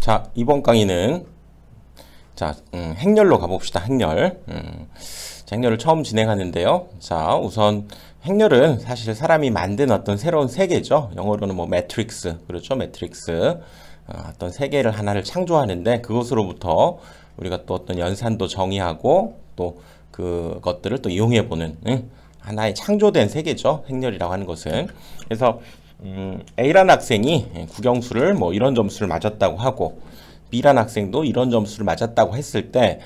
자, 이번 강의는 행렬로 가봅시다. 행렬. 자, 행렬을 처음 진행하는데요. 자, 우선 행렬은 사실 사람이 만든 어떤 새로운 세계죠. 영어로는 뭐 매트릭스, 그렇죠? 매트릭스. 어떤 세계를 하나를 창조하는데 그것으로부터 우리가 또 어떤 연산도 정의하고 또 그것들을 또 이용해보는 하나의 창조된 세계죠. 행렬이라고 하는 것은. 그래서 A라는 학생이 국영수를 뭐 이런 점수를 맞았다고 하고 B라는 학생도 이런 점수를 맞았다고 했을 때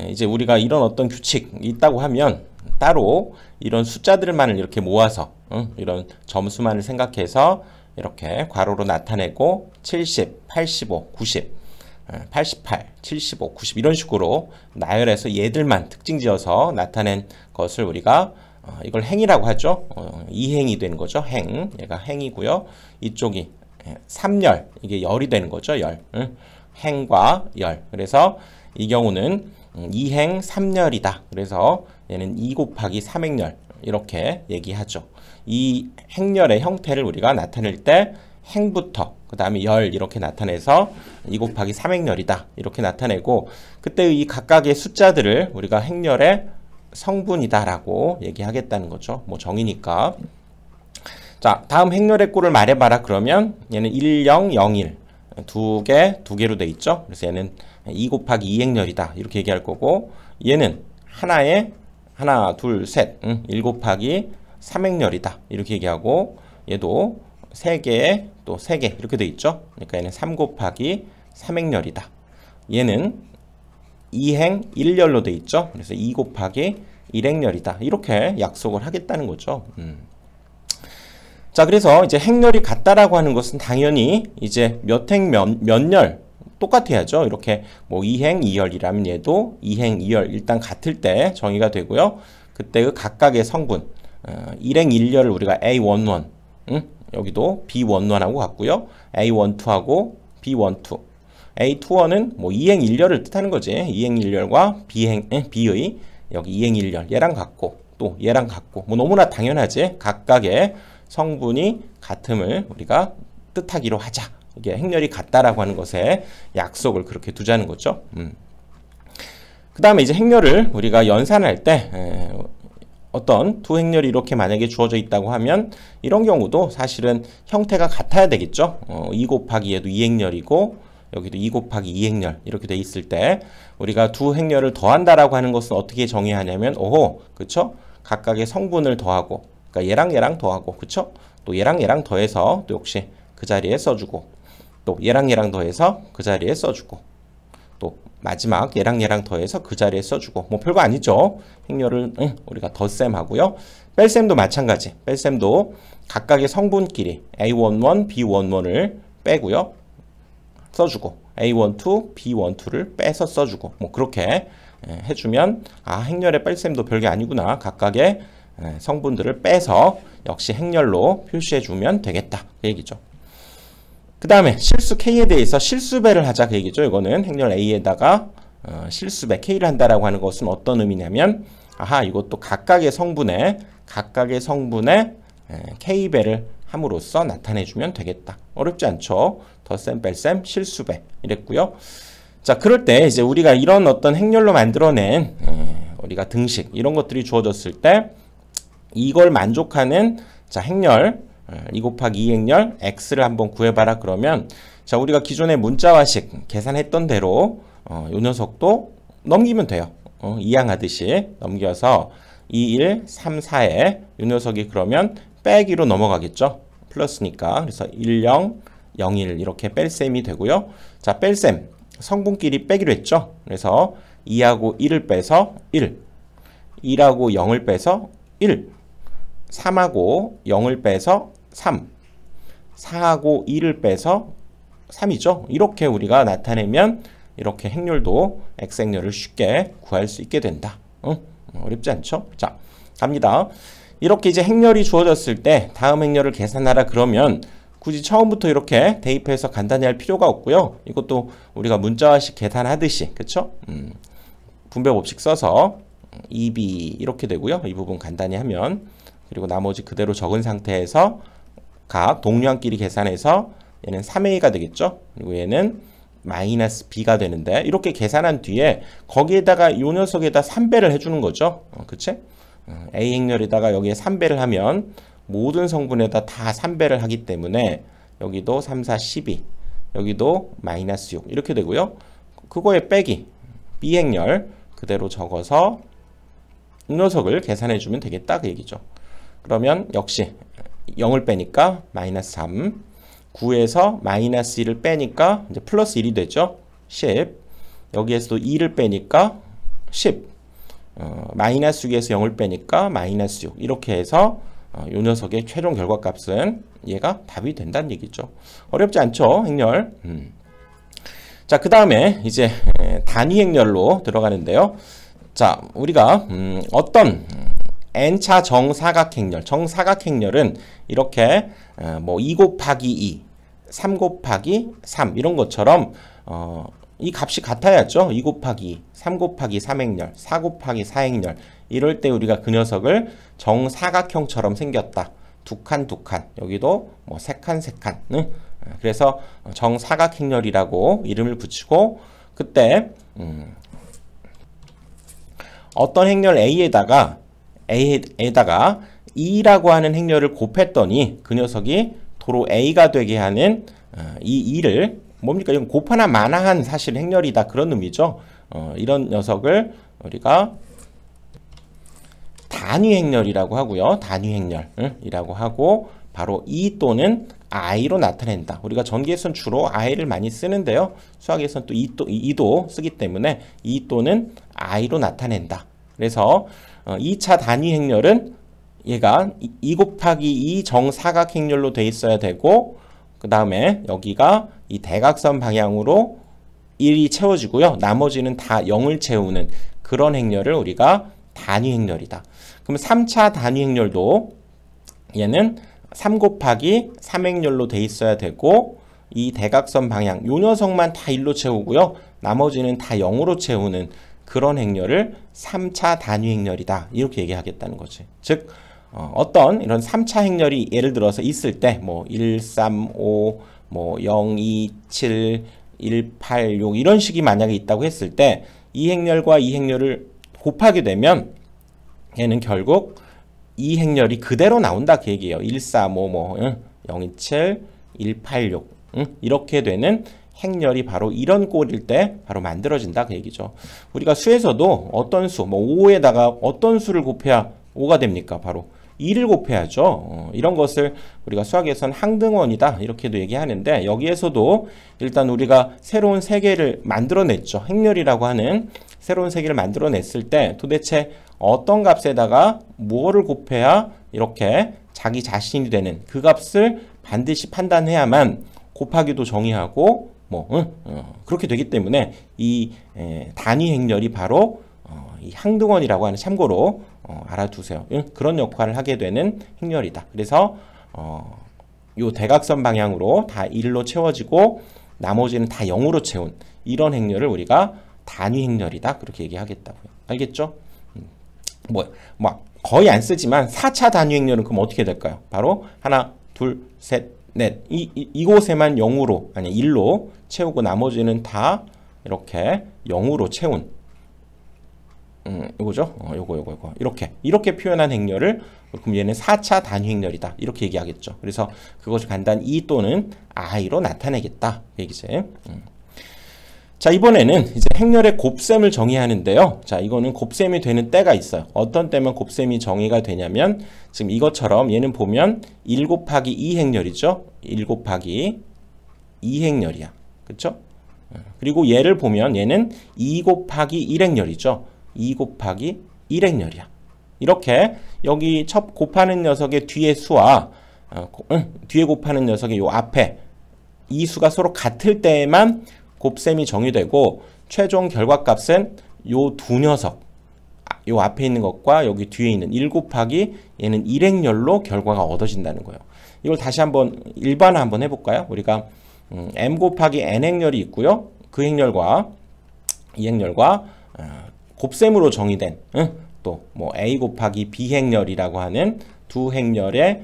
이제 우리가 이런 어떤 규칙이 있다고 하면 따로 이런 숫자들만을 이렇게 모아서 이런 점수만을 생각해서 이렇게 괄호로 나타내고 70, 85, 90, 88, 75, 90 이런 식으로 나열해서 얘들만 특징 지어서 나타낸 것을 우리가 이걸 행이라고 하죠. 이행이 되는 거죠. 행. 얘가 행이고요. 이쪽이 3열. 이게 열이 되는 거죠. 열. 행과 열. 그래서 이 경우는 2행 3열이다. 그래서 얘는 2 곱하기 3행열. 이렇게 얘기하죠. 이 행렬의 형태를 우리가 나타낼 때 행부터 그 다음에 열 이렇게 나타내서 2 곱하기 3행열이다. 이렇게 나타내고 그때 이 각각의 숫자들을 우리가 행렬의 성분이다라고 얘기하겠다는 거죠. 뭐 정의니까. 자, 다음 행렬의 꼴을 말해봐라. 그러면 얘는 1, 0, 0, 1 두 개로 돼 있죠. 그래서 얘는 2 곱하기 2행렬이다. 이렇게 얘기할 거고 얘는 하나, 둘, 셋 1 곱하기 3행렬이다. 이렇게 얘기하고 얘도 3개 또 3개 이렇게 돼 있죠. 그러니까 얘는 3 곱하기 3행렬이다. 얘는 2행 1열로 돼 있죠. 그래서 2 곱하기 1행렬이다. 이렇게 약속을 하겠다는 거죠. 자, 그래서 이제 행렬이 같다라고 하는 것은 당연히 이제 몇 행 몇 열 똑같아야죠. 이렇게 뭐 2행 2열이라면 얘도 2행 2열 일단 같을 때 정의가 되고요. 그때 그 각각의 성분 1행 1열을 우리가 A11 여기도 B11하고 같고요. A12하고 B12 A21은 뭐 2행 1열을 뜻하는 거지. 2행 1열과 B의 여기 2행 1열 얘랑 같고 또 얘랑 같고 뭐 너무나 당연하지. 각각의 성분이 같음을 우리가 뜻하기로 하자. 이게 행렬이 같다라고 하는 것에 약속을 그렇게 두자는 거죠. 그 다음에 이제 행렬을 우리가 연산할 때 어떤 두 행렬이 이렇게 만약에 주어져 있다고 하면 이런 경우도 사실은 형태가 같아야 되겠죠. 2 곱하기 얘도 2행렬이고 여기도 2 곱하기 2행렬 이렇게 돼 있을 때 우리가 두 행렬을 더한다라고 하는 것은 어떻게 정의하냐면 그쵸? 각각의 성분을 더하고 그러니까 얘랑 더하고 그쵸? 또 얘랑 더해서 또 역시 그 자리에 써주고 또 얘랑 더해서 그 자리에 써주고 또 마지막 얘랑 더해서 그 자리에 써주고 뭐 별거 아니죠. 행렬을 우리가 덧셈 하고요. 뺄셈도 마찬가지. 뺄셈도 각각의 성분끼리 A11, B11을 빼고요. 써주고 A12, B12를 빼서 써주고 뭐 그렇게 해주면 행렬의 뺄셈도 별게 아니구나. 각각의 성분들을 빼서 역시 행렬로 표시해주면 되겠다. 그 얘기죠. 그 다음에 실수 K에 대해서 실수배를 하자. 그 얘기죠. 이거는 행렬 A에다가 실수배 K를 한다라고 하는 것은 어떤 의미냐면 이것도 각각의 성분에 K배를 함으로써 나타내주면 되겠다. 어렵지 않죠. 덧셈, 뺄셈, 실수배 이랬고요. 자, 그럴 때 이제 우리가 이런 어떤 행렬로 만들어낸 우리가 등식 이런 것들이 주어졌을 때 이걸 만족하는 자 행렬 2 곱하기 2행렬 x를 한번 구해봐라. 그러면 자 우리가 기존의 문자화식 계산했던 대로 요 녀석도 넘기면 돼요. 이항하듯이 넘겨서 2, 1, 3, 4에 요 녀석이 그러면 빼기로 넘어가겠죠. 플러스니까. 그래서 1, 0, 0, 1 이렇게 뺄셈이 되고요. 자, 뺄셈 성분끼리 빼기로 했죠. 그래서 2하고 1을 빼서 1, 1하고 0을 빼서 1, 3하고 0을 빼서 3, 4하고 2를 빼서 3이죠. 이렇게 우리가 나타내면 이렇게 행렬도 x행렬을 쉽게 구할 수 있게 된다. 어렵지 않죠? 자, 갑니다. 이렇게 이제 행렬이 주어졌을 때 다음 행렬을 계산하라 그러면 굳이 처음부터 이렇게 대입해서 간단히 할 필요가 없고요. 이것도 우리가 문자화식 계산하듯이 그쵸? 분배법칙 써서 2b 이렇게 되고요. 이 부분 간단히 하면 그리고 나머지 그대로 적은 상태에서 각 동류항끼리 계산해서 얘는 3a가 되겠죠. 그리고 얘는 마이너스 b가 되는데 이렇게 계산한 뒤에 거기에다가 요 녀석에다 3배를 해주는 거죠. 그치? a 행렬에다가 여기에 3배를 하면 모든 성분에다 다 3배를 하기 때문에 여기도 3, 4, 12 여기도 마이너스 6 이렇게 되고요. 그거에 빼기 b 행렬 그대로 적어서 이 녀석을 계산해 주면 되겠다 그 얘기죠. 그러면 역시 0을 빼니까 마이너스 3 9에서 마이너스 1을 빼니까 이제 플러스 1이 되죠. 10 여기에서도 2를 빼니까 10 마이너스 6에서 0을 빼니까 마이너스 6 이렇게 해서 요 녀석의 최종 결과값은 얘가 답이 된다는 얘기죠. 어렵지 않죠 행렬. 자, 그 다음에 이제 단위 행렬로 들어가는데요. 자, 우리가 어떤 n차 정사각행렬, 정사각행렬은 이렇게 뭐 2 곱하기 2, 3 곱하기 3 이런 것처럼 이 값이 같아야죠. 2 곱하기 2, 3 곱하기 3행렬, 4 곱하기 4행렬 이럴 때 우리가 그 녀석을 정사각형처럼 생겼다. 두 칸, 두 칸. 여기도 뭐 세 칸, 세 칸. 그래서 정사각행렬이라고 이름을 붙이고 그때 어떤 행렬 A에다가 2라고 하는 행렬을 곱했더니 그 녀석이 도로 A가 되게 하는 이 2를 뭡니까? 이건 곱하나 마나한 사실 행렬이다 그런 의미죠. 이런 녀석을 우리가 단위 행렬이라고 하고요. 단위 행렬이라고 하고 바로 2 또는 i로 나타낸다. 우리가 전기에서는 주로 i를 많이 쓰는데요. 수학에서는 또 2도 쓰기 때문에 2 또는 i로 나타낸다. 그래서 2차 단위 행렬은 얘가 2 곱하기 2 정사각 행렬로 돼 있어야 되고 그 다음에 여기가 이 대각선 방향으로 1이 채워지고요. 나머지는 다 0을 채우는 그런 행렬을 우리가 단위 행렬이다. 그럼 3차 단위 행렬도 얘는 3 곱하기 3행렬로 돼 있어야 되고 이 대각선 방향 요 녀석만 다 1로 채우고요. 나머지는 다 0으로 채우는 그런 행렬을 3차 단위 행렬이다. 이렇게 얘기하겠다는 거지. 즉 어떤 이런 3차 행렬이 예를 들어서 있을 때 뭐 1, 3, 5, 뭐 0, 2, 7, 1, 8, 6 이런 식이 만약에 있다고 했을 때 이 행렬과 이 행렬을 곱하게 되면 얘는 결국 이 행렬이 그대로 나온다 그 얘기예요. 1, 4, 5, 0, 2, 7, 1, 8, 6 이렇게 되는 행렬이 바로 이런 꼴일 때 바로 만들어진다 그 얘기죠. 우리가 수에서도 어떤 수, 뭐 5에다가 어떤 수를 곱해야 5가 됩니까? 바로 2를 곱해야죠. 이런 것을 우리가 수학에서는 항등원이다 이렇게도 얘기하는데 여기에서도 일단 우리가 새로운 세계를 만들어냈죠. 행렬이라고 하는 새로운 세계를 만들어냈을 때 도대체 어떤 값에다가 뭐를 곱해야 이렇게 자기 자신이 되는 그 값을 반드시 판단해야만 곱하기도 정의하고 그렇게 되기 때문에 이 단위 행렬이 바로 이 항등원이라고 하는 참고로 알아두세요. 그런 역할을 하게 되는 행렬이다. 그래서 요 대각선 방향으로 다 1로 채워지고 나머지는 다 0으로 채운 이런 행렬을 우리가 단위 행렬이다. 그렇게 얘기하겠다고요. 알겠죠? 뭐 거의 안 쓰지만 4차 단위 행렬은 그럼 어떻게 될까요? 바로 하나, 둘, 셋, 넷. 이곳에만 0으로 아니 1로 채우고 나머지는 다 이렇게 0으로 채운 요거죠? 요거. 이렇게 표현한 행렬을 그럼 얘는 4차 단위 행렬이다. 이렇게 얘기하겠죠. 그래서 그것을 간단히 2 또는 i로 나타내겠다. 그 얘기지. 자, 이번에는 이제 행렬의 곱셈을 정의하는데요. 자, 이거는 곱셈이 되는 때가 있어요. 어떤 때면 곱셈이 정의가 되냐면 지금 이것처럼 얘는 보면 1 곱하기 2 행렬이죠. 1 곱하기 2 행렬이야. 그쵸? 그리고 얘를 보면 얘는 2 곱하기 1 행렬이죠. 2 곱하기 1행렬이야. 이렇게 여기 첫 곱하는 녀석의 뒤에 수와 뒤에 곱하는 녀석의 요 앞에 이 수가 서로 같을 때에만 곱셈이 정의되고 최종 결과값은 요 두 녀석 요 앞에 있는 것과 여기 뒤에 있는 1 곱하기 얘는 1행렬로 결과가 얻어진다는 거예요. 이걸 다시 한번 일반화 한번 해볼까요? 우리가 m 곱하기 n행렬이 있고요. 그 행렬과 이 행렬과 곱셈으로 정의된 또 뭐 a 곱하기 b 행렬이라고 하는 두 행렬의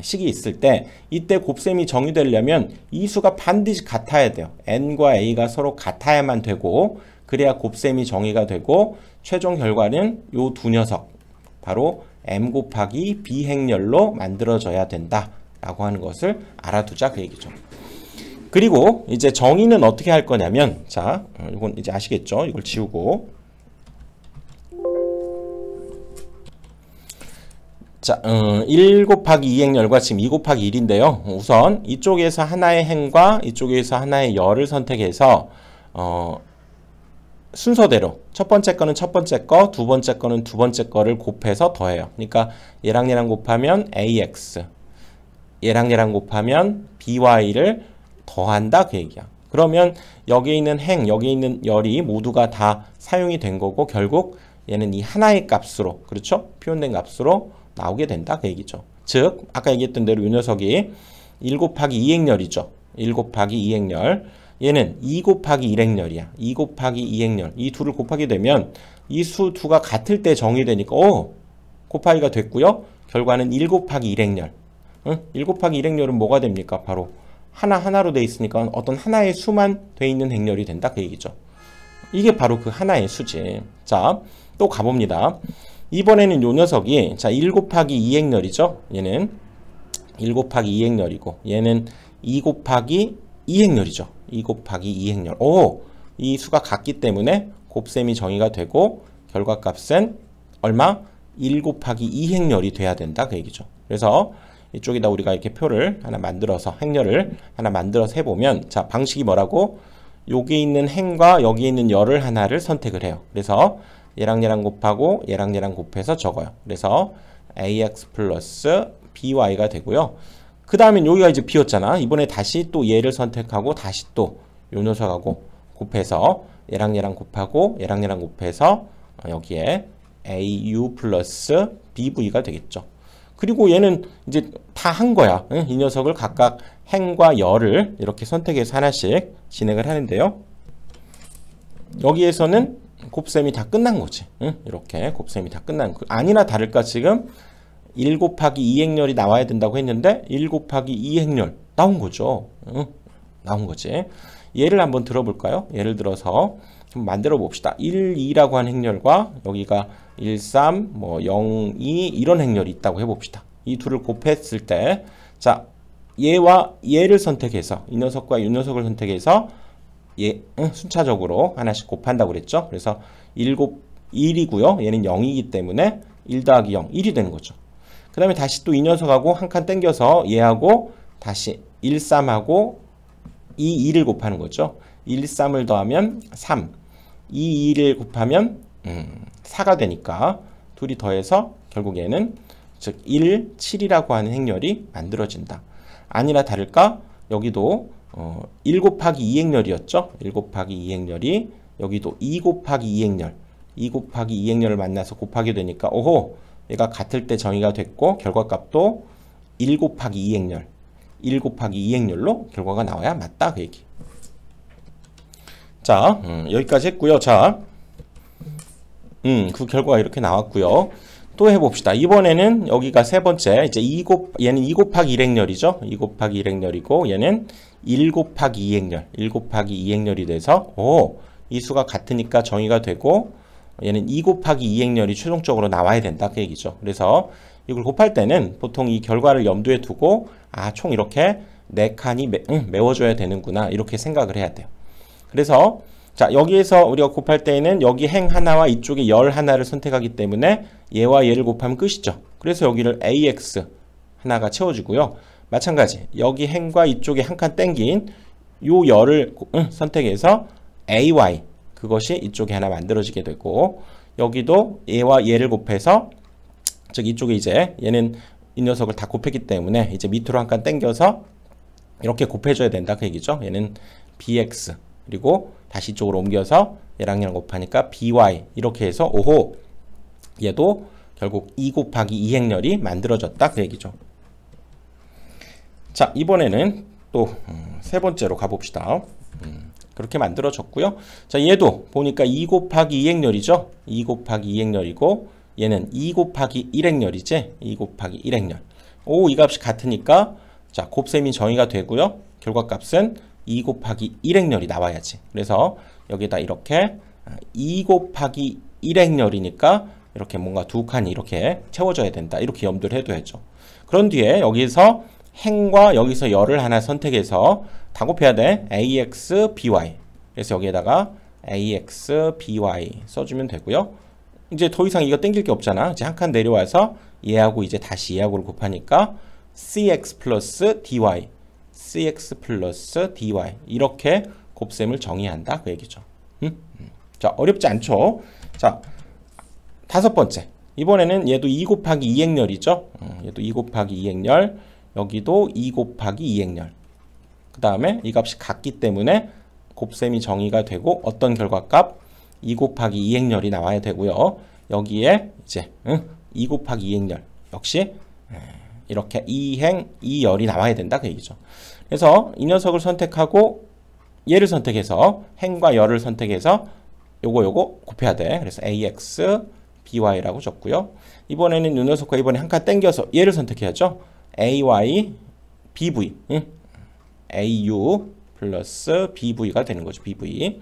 식이 있을 때 이때 곱셈이 정의되려면 이 수가 반드시 같아야 돼요. n과 a가 서로 같아야만 되고 그래야 곱셈이 정의가 되고 최종 결과는 요 두 녀석 바로 m 곱하기 b 행렬로 만들어져야 된다 라고 하는 것을 알아두자 그 얘기죠. 그리고 이제 정의는 어떻게 할 거냐면 자 이건 이제 아시겠죠? 이걸 지우고 자 1 곱하기 2행렬과 지금 2 곱하기 1인데요. 우선 이쪽에서 하나의 행과 이쪽에서 하나의 열을 선택해서 순서대로 첫 번째 거는 첫 번째 거, 두 번째 거는 두 번째 거를 곱해서 더해요. 그러니까 얘랑 얘랑 곱하면 ax, 얘랑 얘랑 곱하면 by를 더한다 그 얘기야. 그러면 여기에 있는 행, 여기에 있는 열이 모두가 다 사용이 된 거고 결국 얘는 이 하나의 값으로 그렇죠? 표현된 값으로 나오게 된다 그 얘기죠. 즉 아까 얘기했던 대로 이 녀석이 1 곱하기 2행렬이죠. 1 곱하기 2행렬 얘는 2 곱하기 1행렬이야. 2 곱하기 2행렬 이 둘을 곱하게 되면 이 수 두가 같을 때 정의되니까 곱하기가 됐고요. 결과는 1 곱하기 1행렬 1 곱하기 1행렬은 뭐가 됩니까? 바로 하나하나로 돼 있으니까 어떤 하나의 수만 돼 있는 행렬이 된다 그 얘기죠. 이게 바로 그 하나의 수지. 자, 또 가봅니다. 이번에는 요 녀석이 자 1 곱하기 2행렬이죠. 얘는 1 곱하기 2행렬이고 얘는 2 곱하기 2행렬이죠. 2 곱하기 2행렬. 이 수가 같기 때문에 곱셈이 정의가 되고 결과값은 얼마? 1 곱하기 2행렬이 돼야 된다 그 얘기죠. 그래서 이쪽에다 우리가 이렇게 표를 하나 만들어서 행렬을 하나 만들어서 해보면 자 방식이 뭐라고? 여기 있는 행과 여기 있는 열을 하나를 선택을 해요. 그래서 얘랑 얘랑 곱하고 얘랑 얘랑 곱해서 적어요. 그래서 ax 플러스 by가 되고요. 그 다음엔 여기가 이제 b였잖아. 이번에 다시 또 얘를 선택하고 다시 또 요 녀석하고 곱해서 얘랑 얘랑 곱하고 얘랑 얘랑 곱해서 여기에 au 플러스 bv가 되겠죠. 그리고 얘는 이제 다 한 거야. 이 녀석을 각각 행과 열을 이렇게 선택해서 하나씩 진행을 하는데요. 여기에서는 곱셈이 다 끝난 거지. 이렇게 곱셈이 다 끝난 거. 아니나 다를까 지금 1 곱하기 2행렬이 나와야 된다고 했는데 1 곱하기 2행렬 나온 거죠. 나온 거지. 예를 한번 들어볼까요? 예를 들어서 한번 만들어 봅시다. 1, 2라고 하는 행렬과 여기가 1, 3, 뭐 0, 2 이런 행렬이 있다고 해봅시다. 이 둘을 곱했을 때 자 얘와 얘를 선택해서 이 녀석과 이 녀석을 선택해서 순차적으로 하나씩 곱한다고 그랬죠. 그래서 1이고요. 얘는 0이기 때문에 1 더하기 0, 1이 되는 거죠. 그 다음에 다시 또 이 녀석하고 한 칸 땡겨서 얘하고 다시 1, 3하고 2, 2를 곱하는 거죠. 1, 3을 더하면 3, 2, 2를 곱하면 4가 되니까 둘이 더해서 결국 얘는 즉 1, 7이라고 하는 행렬이 만들어진다. 아니나 다를까 여기도 1 곱하기 2행렬이었죠. 1 곱하기 2행렬이 여기도 2 곱하기 2행렬 2 곱하기 2행렬을 만나서 곱하게 되니까 얘가 같을 때 정의가 됐고 결과값도 1 곱하기 2행렬 1 곱하기 2행렬로 결과가 나와야 맞다 그 얘기. 자 여기까지 했고요. 자 그 결과가 이렇게 나왔고요. 또 해봅시다. 이번에는 여기가 세 번째 이제 얘는 2 곱하기 1행렬이죠. 2 곱하기 1행렬이고 얘는 1 곱하기 2행렬 1 곱하기 2행렬이 돼서 이 수가 같으니까 정의가 되고 얘는 2 곱하기 2행렬이 최종적으로 나와야 된다 그 얘기죠. 그래서 이걸 곱할 때는 보통 이 결과를 염두에 두고 총 이렇게 4칸이 메워줘야 되는구나 이렇게 생각을 해야 돼요. 그래서 자 여기에서 우리가 곱할 때에는 여기 행 하나와 이쪽에 열 하나를 선택하기 때문에 얘와 얘를 곱하면 끝이죠. 그래서 여기를 ax 하나가 채워주고요. 마찬가지 여기 행과 이쪽에 한 칸 땡긴 요 열을 선택해서 ay 그것이 이쪽에 하나 만들어지게 되고 여기도 얘와 얘를 곱해서 즉 이쪽에 이제 얘는 이 녀석을 다 곱했기 때문에 이제 밑으로 한 칸 땡겨서 이렇게 곱해줘야 된다 그 얘기죠. 얘는 bx 그리고 다시 이쪽으로 옮겨서 얘랑 얘랑 곱하니까 by 이렇게 해서 얘도 결국 2 곱하기 2행렬이 만들어졌다 그 얘기죠. 자 이번에는 또 세 번째로 가봅시다. 그렇게 만들어졌고요. 자 얘도 보니까 2 곱하기 2행렬이죠. 2 곱하기 2행렬이고 얘는 2 곱하기 1행렬이지. 2 곱하기 1행렬. 오, 이 값이 같으니까 자, 곱셈이 정의가 되고요. 결과값은 2 곱하기 1행렬이 나와야지. 그래서 여기다 이렇게 2 곱하기 1행렬이니까 이렇게 뭔가 두 칸이 이렇게 채워져야 된다. 이렇게 염두를 해둬야죠. 그런 뒤에 여기서 행과 여기서 열을 하나 선택해서 다 곱해야 돼. ax, by. 그래서 여기에다가 ax, by 써주면 되고요. 이제 더 이상 이거 땡길 게 없잖아. 이제 한 칸 내려와서 얘하고 이제 다시 얘하고를 곱하니까 cx 플러스 dy, cx 플러스 dy 이렇게 곱셈을 정의한다 그 얘기죠. 자, 어렵지 않죠? 자, 다섯 번째. 이번에는 얘도 2 곱하기 2행렬이죠. 얘도 2 곱하기 2행렬, 여기도 2 곱하기 2행렬. 그 다음에 이 값이 같기 때문에 곱셈이 정의가 되고 어떤 결과값? 2 곱하기 2행렬이 나와야 되고요. 여기에 이제 2 곱하기 2행렬 역시 이렇게 2행 2열이 나와야 된다 그 얘기죠. 그래서 이 녀석을 선택하고 얘를 선택해서 행과 열을 선택해서 요거 곱해야 돼. 그래서 ax by라고 적고요. 이번에는 이 녀석과 이번에 한 칸 땡겨서 얘를 선택해야죠. ay bv au 플러스 bv가 되는 거죠. bv.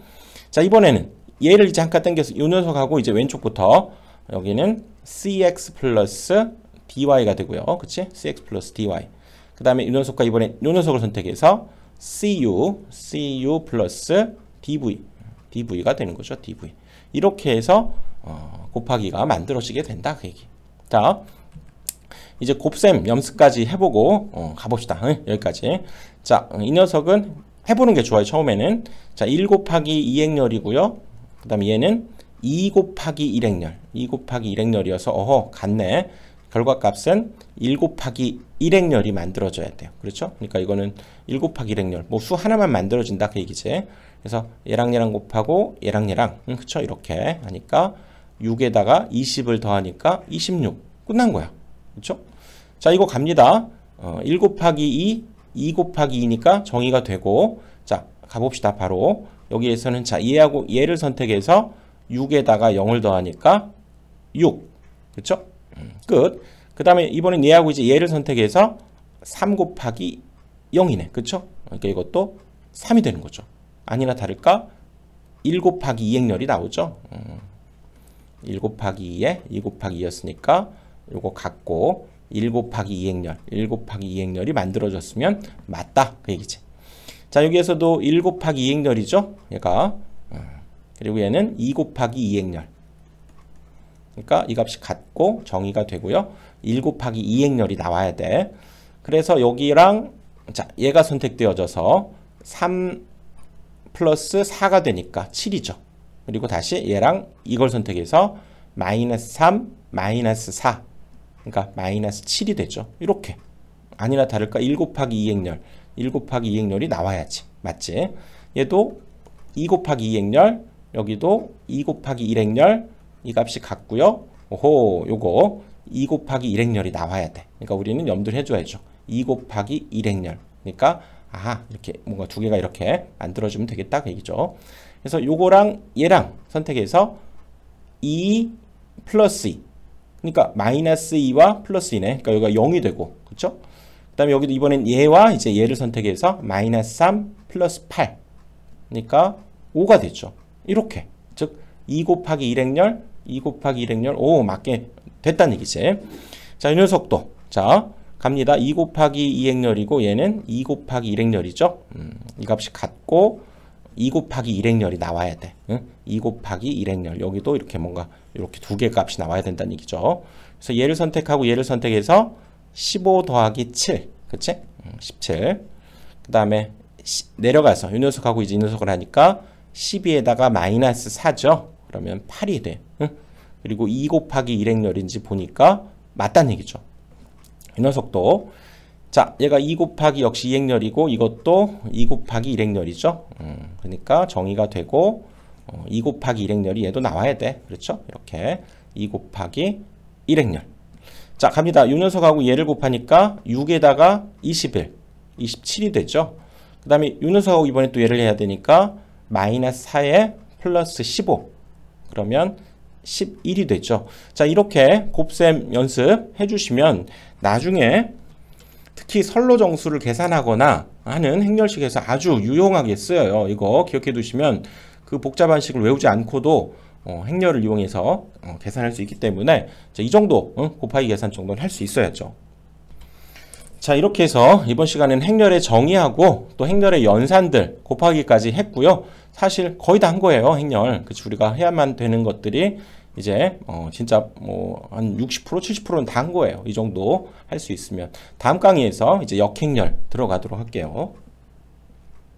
자, 이번에는 얘를 이제 한 칸 땡겨서 이 녀석하고 이제 왼쪽부터 여기는 cx 플러스 dy가 되고요. 그치? cx 플러스 dy. 그 다음에 이 녀석과 이번에 이 녀석을 선택해서 cu 플러스 dv가 되는 거죠. dv. 이렇게 해서 곱하기가 만들어지게 된다 그 얘기. 자, 이제 곱셈 염수까지 해보고 가봅시다. 여기까지. 자, 이 녀석은 해보는 게 좋아요. 처음에는 자, 1 곱하기 2행렬이고요. 그 다음에 얘는 2 곱하기 1행렬. 2 곱하기 1행렬이어서 어허 같네. 결과값은 1 곱하기 1행렬이 만들어져야 돼요. 그렇죠? 그러니까 이거는 1 곱하기 1행렬. 뭐 수 하나만 만들어진다 그 얘기지. 그래서 얘랑 얘랑 곱하고 얘랑 얘랑 그쵸? 이렇게 하니까 6에다가 20을 더하니까 26. 끝난 거야. 그렇죠? 자, 이거 갑니다. 1 곱하기 2, 2 곱하기 2니까 정의가 되고 자, 가봅시다. 바로 여기에서는 자, 얘하고 얘를 선택해서 6에다가 0을 더하니까 6. 그렇죠? 끝. 그 다음에 이번엔 얘하고 이제 얘를 선택해서 3 곱하기 0이네. 그렇죠? 그러니까 이것도 3이 되는 거죠. 아니나 다를까 1 곱하기 2행렬이 나오죠. 1 곱하기 2에 2 곱하기 2였으니까 요거 같고 1 곱하기 2행렬 1 곱하기 2행렬이 만들어졌으면 맞다 그 얘기지. 자, 여기에서도 1 곱하기 2행렬이죠. 얘가 그리고 얘는 2 곱하기 2행렬. 그러니까 이 값이 같고 정의가 되고요. 1 곱하기 2행렬이 나와야 돼. 그래서 여기랑 자, 얘가 선택되어져서 3 플러스 4가 되니까 7이죠. 그리고 다시 얘랑 이걸 선택해서 마이너스 3, 마이너스 4. 그러니까 마이너스 7이 되죠. 이렇게. 아니나 다를까 1 곱하기 2행렬. 1 곱하기 2행렬이 나와야지. 맞지? 얘도 2 곱하기 2행렬. 여기도 2 곱하기 1행렬. 이 값이 같고요. 오호, 요거 2 곱하기 1행렬이 나와야 돼. 그러니까 우리는 염두를 해줘야죠. 2 곱하기 1행렬. 그러니까 아, 이렇게 뭔가 두 개가 이렇게 만들어지면 되겠다 그 얘기죠. 그래서 요거랑 얘랑 선택해서 2 플러스 2. 그러니까 마이너스 2와 플러스 2네. 그러니까 여기가 0이 되고, 그렇죠? 그 다음에 여기도 이번엔 얘와 이제 얘를 선택해서 마이너스 3 플러스 8. 그러니까 5가 되죠. 이렇게. 즉, 2 곱하기 1행렬, 2 곱하기 1행렬, 오, 맞게 됐다는 얘기지. 자, 이 녀석도. 자, 갑니다. 2 곱하기 2행렬이고 얘는 2 곱하기 1행렬이죠. 이 값이 같고 2 곱하기 1행렬이 나와야 돼. 2 곱하기 1행렬. 여기도 이렇게 뭔가 이렇게 두 개의 값이 나와야 된다는 얘기죠. 그래서 얘를 선택하고 얘를 선택해서 15 더하기 7. 그치? 17. 그 다음에 내려가서 이 녀석하고 이제 이 녀석을 하니까 12에다가 마이너스 4죠. 그러면 8이 돼. 그리고 2 곱하기 1행렬인지 보니까 맞다는 얘기죠. 이 녀석도 자, 얘가 2 곱하기 역시 2행렬이고 이것도 2 곱하기 1행렬이죠. 그러니까 정의가 되고 2 곱하기 1행렬이 얘도 나와야 돼. 그렇죠? 이렇게 2 곱하기 1행렬. 자, 갑니다. 이 녀석하고 얘를 곱하니까 6에다가 21, 27이 되죠. 그 다음에 이 녀석하고 이번에 또 얘를 해야 되니까 마이너스 4에 플러스 15. 그러면 11이 되죠. 자, 이렇게 곱셈 연습 해주시면 나중에 특히 선로정수를 계산하거나 하는 행렬식에서 아주 유용하게 쓰여요. 이거 기억해 두시면 그 복잡한 식을 외우지 않고도 행렬을 이용해서 계산할 수 있기 때문에 이 정도 곱하기 계산 정도는 할 수 있어야죠. 자, 이렇게 해서 이번 시간에는 행렬의 정의하고 또 행렬의 연산들 곱하기까지 했고요. 사실 거의 다 한 거예요. 행렬. 그치, 우리가 해야만 되는 것들이 이제 진짜 뭐 한 60% 70%는 다 한 거예요. 이 정도 할 수 있으면 다음 강의에서 이제 역행렬 들어가도록 할게요.